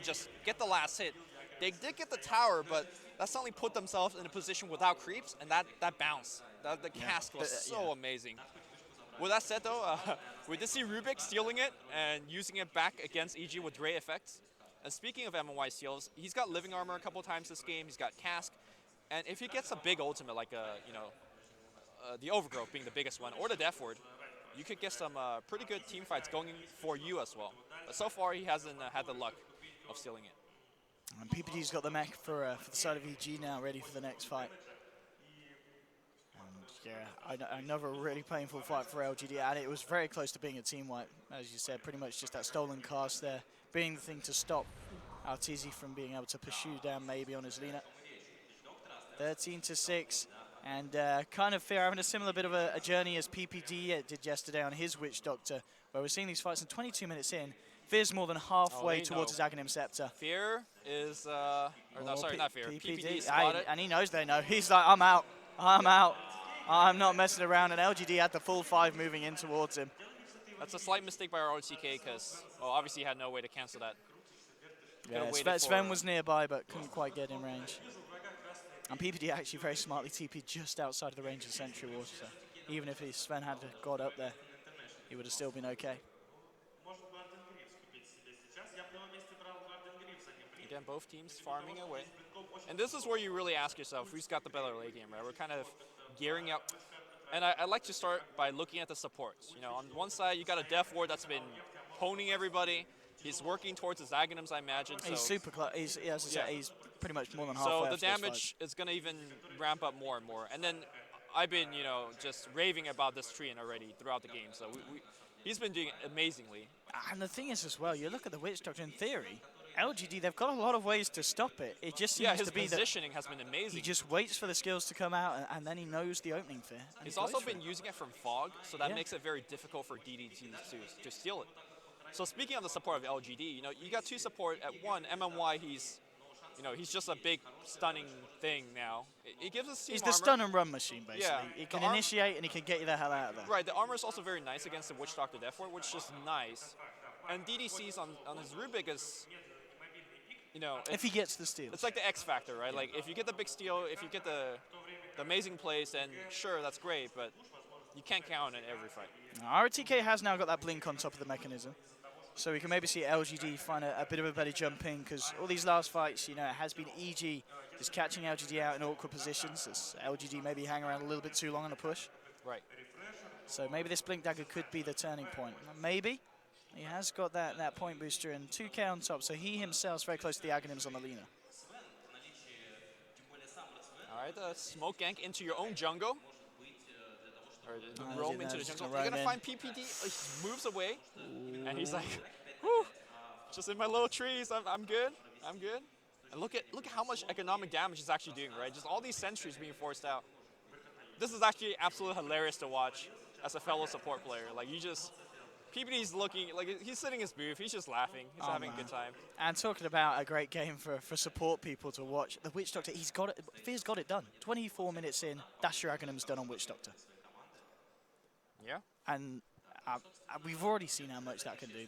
just get the last hit. They did get the tower, but that suddenly put themselves in a position without creeps, and that bounce, the cast was so amazing. With that said though, we did see Rubik stealing it and using it back against EG with Ray effects. And speaking of MMY steals, he's got living armor a couple times this game, he's got cask, and if he gets a big ultimate like the Overgrowth being the biggest one, or the Death Ward, you could get some pretty good team fights going for you as well. But so far he hasn't had the luck of stealing it. And PPD's got the mech for the side of EG now, ready for the next fight. And yeah, another really painful fight for LGD, and it was very close to being a team wipe, as you said, pretty much just that stolen cast there being the thing to stop Arteezy from being able to pursue down maybe on his Lina. 13-6. And kind of Fear having a similar bit of a journey as PPD did yesterday on his Witch Doctor, where we're seeing these fights in 22 minutes in. Fear's more than halfway towards his Aghanim Scepter. Fear is, or no, sorry, not Fear. PPD and he knows they know. He's like, I'm out. I'm out. I'm not messing around. And LGD had the full 5 moving in towards him. That's a slight mistake by our RTK because, well, obviously he had no way to cancel that. Yeah, Sven was nearby but couldn't quite get in range. And PPD actually very smartly TP'd just outside of the range of Sentry Ward, so even if Sven had got up there, he would have still been okay. Again, both teams farming away. And this is where you really ask yourself, who's got the better late game, right? We're kind of gearing up. And I like to start by looking at the supports. You know, on one side, you got a Death Ward that's been honing everybody. He's working towards his Aghanims, I imagine. He's super close. As I said, he's pretty much more than halfway. So the damage is going to even ramp up more and more. And then I've been, you know, just raving about this Treant already throughout the game. So he's been doing amazingly. And the thing is as well, you look at the Witch Doctor in theory, LGD, they've got a lot of ways to stop it. It just seems to be his positioning has been amazing. He just waits for the skills to come out, and then he knows the opening Fear. He's also been using it from Fog, so that makes it very difficult for DD to steal it. So speaking of the support of LGD, you know, you got 2 support. At one, MMY, he's just a big stunning thing now. It gives us He's the stun and run machine, basically. Yeah, he can initiate and he can get you the hell out of there. Right, the armor is also very nice against the Witch Doctor Death Ward, which is just nice. And DDC's on his Rubik is, you know, if he gets the steal. It's like the X factor, right? Like if you get the big steal, if you get the amazing plays, then sure, that's great, but you can't count on it every fight. RTK has now got that blink on top of the mechanism. So we can maybe see LGD find a bit of a better jump in, because all these last fights, you know, it has been EG just catching LGD out in awkward positions, as LGD maybe hang around a little bit too long on a push. Right. So maybe this blink dagger could be the turning point. Maybe. He has got that point booster and 2k on top, so he himself is very close to the Aghanims on the Lina. All right, the smoke gank into your own jungle. Or roam into the jungle. You're going to find PPD. He moves away. Ooh. And he's like, whew, just in my little trees. I'm good. I'm good. And look at how much economic damage he's actually doing, right? Just all these sentries being forced out. This is actually absolutely hilarious to watch as a fellow support player. Like, you just... PPD's looking, like, he's sitting in his booth. He's just laughing. He's having a good time. And talking about a great game for support people to watch, the Witch Doctor, he's got it. Fear's got it done. 24 minutes in, Dash Your Aghanim's done on Witch Doctor. Yeah. And we've already seen how much that can do.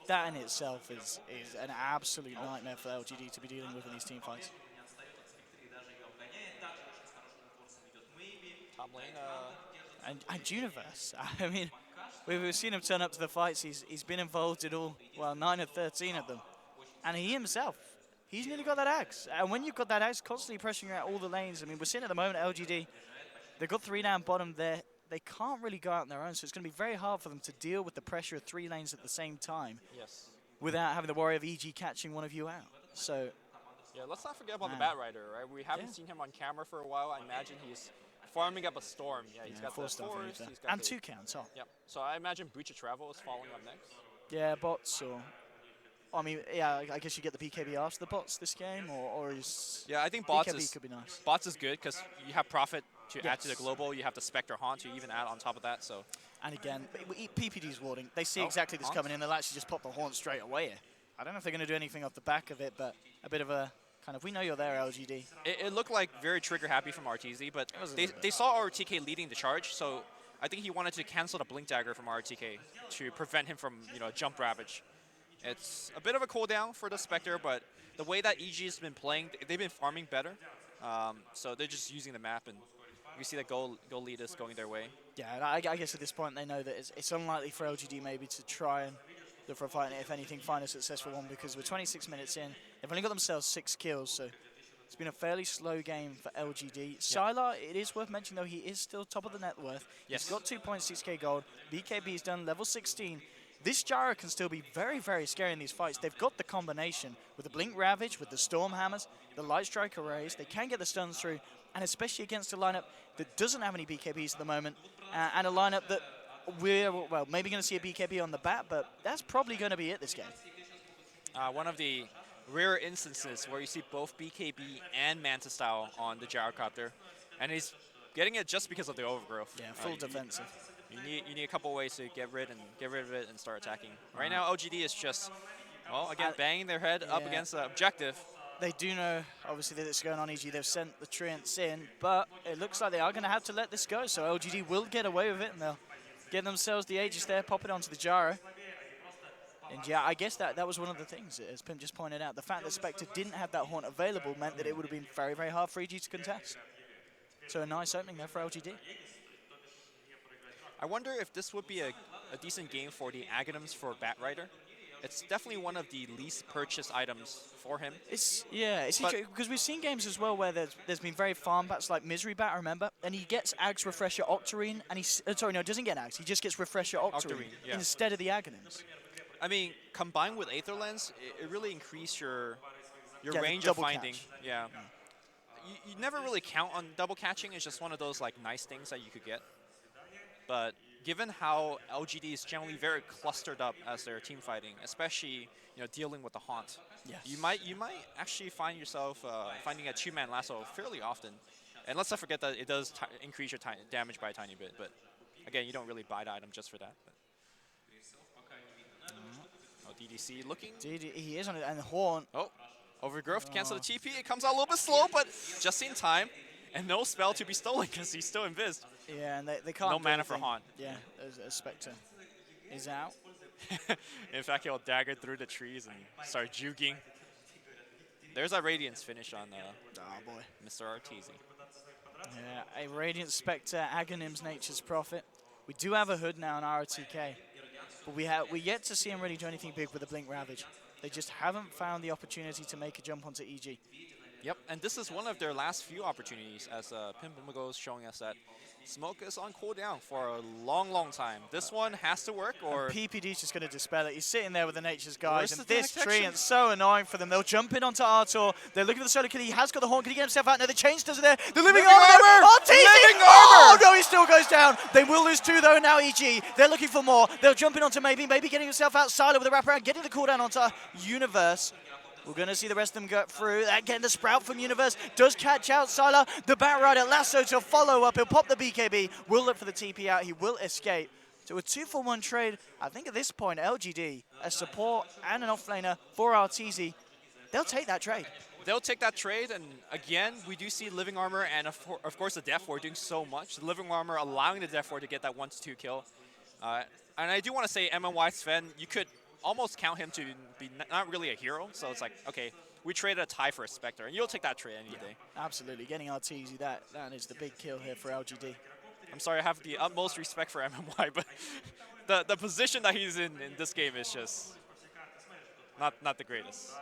That in itself is an absolute nightmare for LGD to be dealing with in these team fights. Top lane, and Universe. I mean, we've seen him turn up to the fights. He's been involved in all, well, 9 of 13 of them. And he himself, he's nearly got that axe. And when you've got that axe constantly pressuring out all the lanes, I mean, we're seeing at the moment LGD, they've got 3 down bottom there. They can't really go out on their own, so it's going to be very hard for them to deal with the pressure of 3 lanes at the same time. Yes. Without having the worry of EG catching one of you out. So. Yeah, let's not forget about the Bat Rider, right? We haven't seen him on camera for a while. I imagine he's farming up a Storm. Yeah, he's got the forest. He's got and 2k on top. Yep. So I imagine Bucha Travel is following up next. Yeah, bots or... I mean, yeah, I guess you get the BKB after the bots this game, or is... Yeah, I think bots BKB could be nice. Bots is good because you have Profit to add to the global. You have the Spectre Haunt to even add on top of that. So. And again, PPD's warding. They see exactly this coming in. They'll actually just pop the Haunt straight away. I don't know if they're going to do anything off the back of it, but a bit of a kind of, we know you're there, LGD. It looked like very trigger happy from RTZ, but they saw RTK leading the charge, so I think he wanted to cancel the Blink Dagger from RTK to prevent him from, you know, jump Ravage. It's a bit of a cooldown for the Spectre, but the way that EG has been playing, they've been farming better. So they're just using the map, and you see that goal lead is going their way. Yeah, I guess at this point they know that it's unlikely for LGD maybe to try and look for a fight, and if anything, find a successful one, because we're 26 minutes in. They've only got themselves 6 kills, so it's been a fairly slow game for LGD. Yep. Sylar, it is worth mentioning, though, he is still top of the net worth. Yes. He's got 2.6k gold. BKB's done level 16. This Gyro can still be very, very scary in these fights. They've got the combination with the Blink Ravage, with the Storm Hammers, the Light Strike Arrays. They can get the stuns through, and especially against a lineup that doesn't have any BKBs at the moment, and a lineup that we're, well, maybe going to see a BKB on the bat, but that's probably going to be it this game. One of the rare instances where you see both BKB and Manta Style on the Gyrocopter, and he's getting it just because of the overgrowth. Yeah, full defensive. You need a couple ways to get rid of it and start attacking. Right now, LGD is just, well, again, banging their head up against the objective. They do know, obviously, that it's going on EG. They've sent the Treants in, but it looks like they are going to have to let this go. So LGD will get away with it, and they'll get themselves the Aegis there, pop it onto the Gyro. And yeah, I guess that was one of the things, as Pim just pointed out. The fact that Spectre didn't have that Haunt available meant that it would have been very, very hard for EG to contest. So a nice opening there for LGD. I wonder if this would be a decent game for the Aghanims for Batrider. It's definitely one of the least purchased items for him. It's because we've seen games as well where there's been very farm bats like Misery Bat, I remember, and he gets Ags Refresher Octarine, and doesn't get Ags, he just gets Refresher Octarine instead of the Aghanims. I mean, combined with Aether Lens, it really increased your range of finding. Catch. Yeah. You never really count on double catching. It's just one of those like nice things that you could get. But given how LGD is generally very clustered up as they're team fighting, especially dealing with the Haunt, you might actually find yourself finding a two-man lasso fairly often. And let's not forget that it does increase your damage by a tiny bit. But again, you don't really buy the item just for that. But. DDC looking. He is on it, and Haunt. Oh, overgrowth to cancel the TP. It comes out a little bit slow, but just in time. And no spell to be stolen because he's still invised. Yeah, and they can't. No mana for Haunt. Yeah, a Spectre is out. In fact, he'll dagger through the trees and start juking. There's a Radiance finish on Mr. Arteezy. Yeah, a Radiant Spectre, Aghanim's Nature's Prophet. We do have a Hood now on ROTK. But we yet to see him really do anything big with the Blink Ravage. They just haven't found the opportunity to make a jump onto EG. Yep, and this is one of their last few opportunities, as Pim Bimigo is showing us that Smoke is on cooldown for a long, long time. This one has to work, or... And PPD's just going to dispel it. He's sitting there with the Nature's Guys, and this tree, it's so annoying for them. They'll jump in onto Artur. They're looking for the solo kill. He has got the Haunt. Can he get himself out? No, the Chain does it there. The Living Armor! Oh, no, he still goes down. They will lose two, though, now EG. They're looking for more. They'll jump in onto maybe getting himself out. Silo with a wraparound, getting the cooldown onto Universe. We're going to see the rest of them go through. Getting the Sprout from Universe does catch out Sylar. The Batrider lasso to follow up. He'll pop the BKB. Will look for the TP out. He will escape. So a 2-for-1 trade. I think at this point, LGD, a support and an offlaner for Arteezy, they'll take that trade. They'll take that trade, and again, we do see Living Armor and, of course, the Death Ward doing so much. The Living Armor allowing the Death Ward to get that 1-2 kill. And I do want to say MMY Sven, you could almost count him to be not really a hero. So it's like, okay, we traded a tie for a Spectre, and you'll take that trade any day. Absolutely. Getting Arteezy, that is the big kill here for LGD. I'm sorry, I have the utmost respect for MMY, but the position that he's in this game is just not the greatest.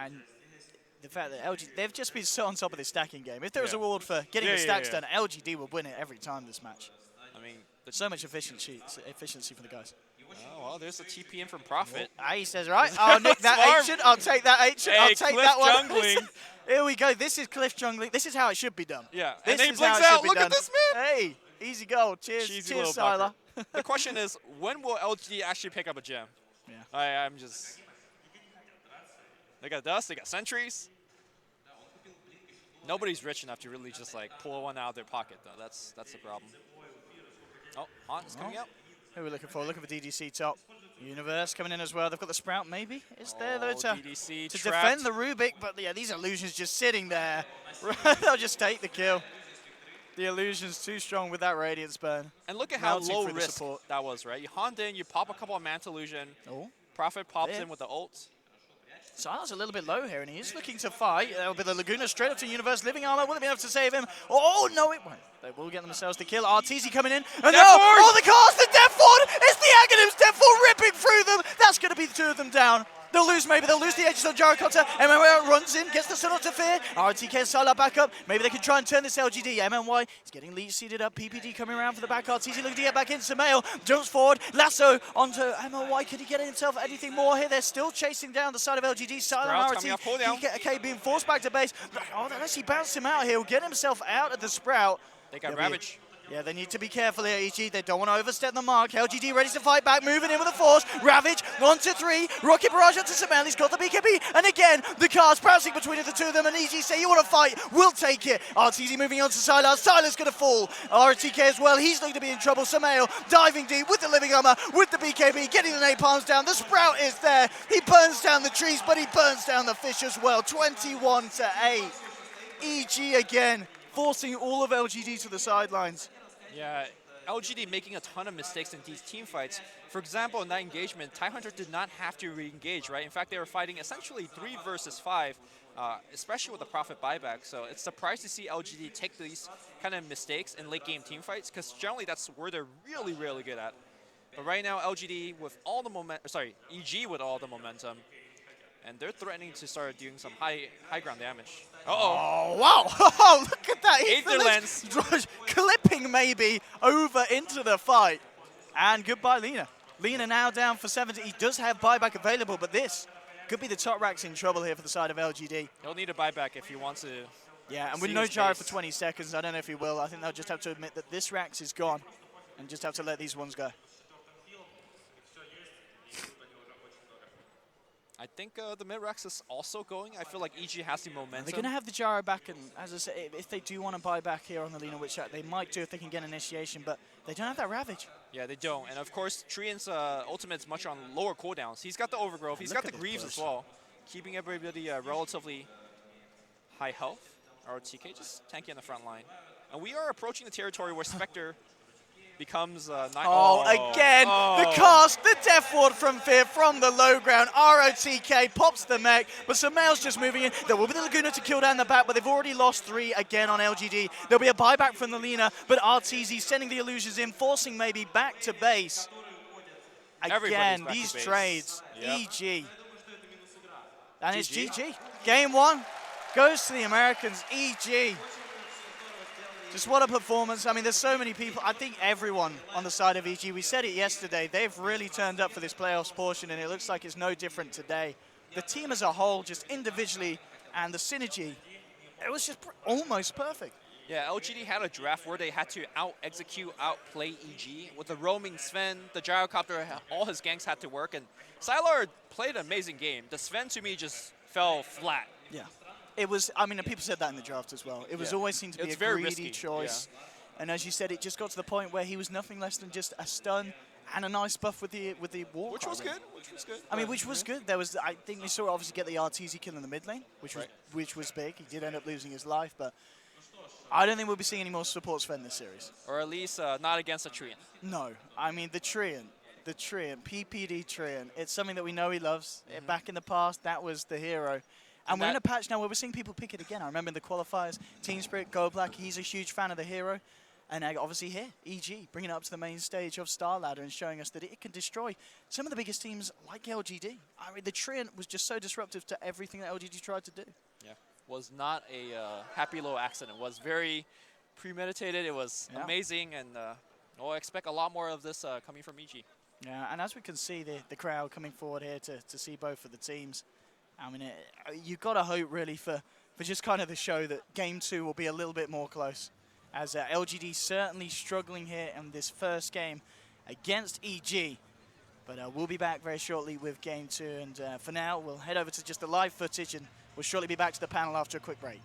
And the fact that LGD, they've just been so on top of this stacking game. If there was a reward for getting the stacks done, LGD would win it every time this match. I mean, there's so much efficiency for the guys. Oh, well, there's a TP in from Prophet. He says, right, I'll nick that ancient, I'll take that ancient, I'll take that one. Jungling. Here we go, this is Cliff jungling. This is how it should be done. Yeah, this and then he is blinks how it out, should be look done. at this man! Hey, easy goal, cheers, cheers Sylar. The question is, when will LG actually pick up a gem? Yeah. I'm just... They got dust, they got sentries. Nobody's rich enough to really just like pull one out of their pocket though, that's the problem. Oh, Haunt is coming out. Who are we looking for? Looking for DDC top. Universe coming in as well. They've got the Sprout maybe. Is there though to defend the Rubik, but yeah, these illusions just sitting there. They'll just take the kill. The illusion's too strong with that Radiance burn. And look at how low risk that was, right? You Haunt in, you pop a couple of Manta Illusion. Oh. Prophet pops in with the ult. Sylar's a little bit low here, and he is looking to fight. That'll be the Laguna straight up to Universe. Living Armor wouldn't be able to save him. Oh, no, it won't. They will get themselves the kill. Arteezy coming in. And oh, the cast, the Death Ward! It's the Aghanims Death Ward ripping through them. That's going to be the two of them down. They'll lose maybe. They'll lose the Aegis on Gyrocopter. MMY runs in, gets the Sun to fear. RTK and Sylar back up. Maybe they can try and turn this LGD. MMY is getting lead seated up. PPD coming around for the back. Arteezy looking to get back into Mail. Jumps forward. Lasso onto MMY. Could he get himself anything more here? They're still chasing down the side of LGD. Sylar and RT. Can get a K being forced back to base. Oh, unless he bounced him out here. He'll get himself out of the Sprout. They got Ravage. Yeah, they need to be careful here, EG. They don't want to overstep the mark. LGD ready to fight back, moving in with a force. Ravage, 1-3. Rocket Barrage onto Samel. He's got the BKB. And again, the cars bouncing between the two of them. And EG say, you want to fight? We'll take it. RTZ moving on to Sylar. Sylar's going to fall. RTK as well. He's going to be in trouble. Samel diving deep with the Living Armor, with the BKB, getting the napalms down. The Sprout is there. He burns down the trees, but he burns down the fish as well. 21-8. EG again, forcing all of LGD to the sidelines. Yeah, LGD making a ton of mistakes in these team fights. For example, in that engagement, Tidehunter did not have to re-engage, right? In fact, they were fighting essentially 3 versus 5, especially with the profit buyback. So it's surprised to see LGD take these kind of mistakes in late game team fights, because generally that's where they're really, really good at. But right now, LGD with all the momentum, EG with all the momentum, and they're threatening to start doing some high ground damage. Oh, wow. Look at that. Aether Lens. Clipping maybe over into the fight. And goodbye, Lina. Lina now down for 70. He does have buyback available, but this could be the top racks in trouble here for the side of LGD. He'll need a buyback if he wants to. Yeah, and with no gyro for 20 seconds, I don't know if he will. I think they'll just have to admit that this Rax is gone and just have to let these ones go. I think the mid-Rex is also going. I feel like EG has the momentum. They're going to have the gyro back, and as I say, if they do want to buy back here on the Lina Witch, they might do if they can get initiation, but they don't have that Ravage. Yeah, they don't. And of course, Trian's ultimate's much on lower cooldowns. He's got the Overgrowth. He's got the Greaves as well, keeping everybody relatively high health. RTK just tanky on the front line. And we are approaching the territory where Spectre becomes again, the cast, the Death Ward from Fear from the low ground. ROTK pops the mech, but Samel's just moving in. There will be the Laguna to kill down the back, but they've already lost 3 again on LGD. There'll be a buyback from the Lina, but RTZ sending the illusions in, forcing maybe back to base. Again, these trades, EG. And it's GG. Game 1 goes to the Americans, EG. Just what a performance. I mean, there's so many people. I think everyone on the side of EG, we said it yesterday, they've really turned up for this playoffs portion, and it looks like it's no different today. The team as a whole, just individually, and the synergy, it was just almost perfect. Yeah, LGD had a draft where they had to out-execute, outplay EG. With the roaming Sven, the gyrocopter, all his ganks had to work, and Sylar played an amazing game. The Sven, to me, just fell flat. Yeah. It was, I mean, people said that in the draft as well. It was always seemed to be a greedy choice. Yeah. And as you said, it just got to the point where he was nothing less than just a stun and a nice buff with the war. Which was good. Which was good. I mean, which was good. There was, I think we saw obviously get the RTZ kill in the mid lane, which was big. He did end up losing his life, but I don't think we'll be seeing any more support Sven this series. Or at least not against a Trian. No. I mean, the Trian, PPD Trian, it's something that we know he loves. Back in the past, that was the hero. And we're in a patch now where we're seeing people pick it again. I remember in the qualifiers, Team Spirit, Go Black, he's a huge fan of the hero. And obviously here, EG, bringing it up to the main stage of Star Ladder and showing us that it can destroy some of the biggest teams like LGD. I mean, the Trian was just so disruptive to everything that LGD tried to do. Yeah, was not a happy little accident. It was very premeditated. It was amazing. And I expect a lot more of this coming from EG. Yeah, and as we can see, the crowd coming forward here to see both of the teams. I mean, you've got to hope, really, for just kind of the show that Game 2 will be a little bit more close. As LGD certainly struggling here in this first game against EG. But we'll be back very shortly with Game 2. And for now, we'll head over to just the live footage, and we'll shortly be back to the panel after a quick break.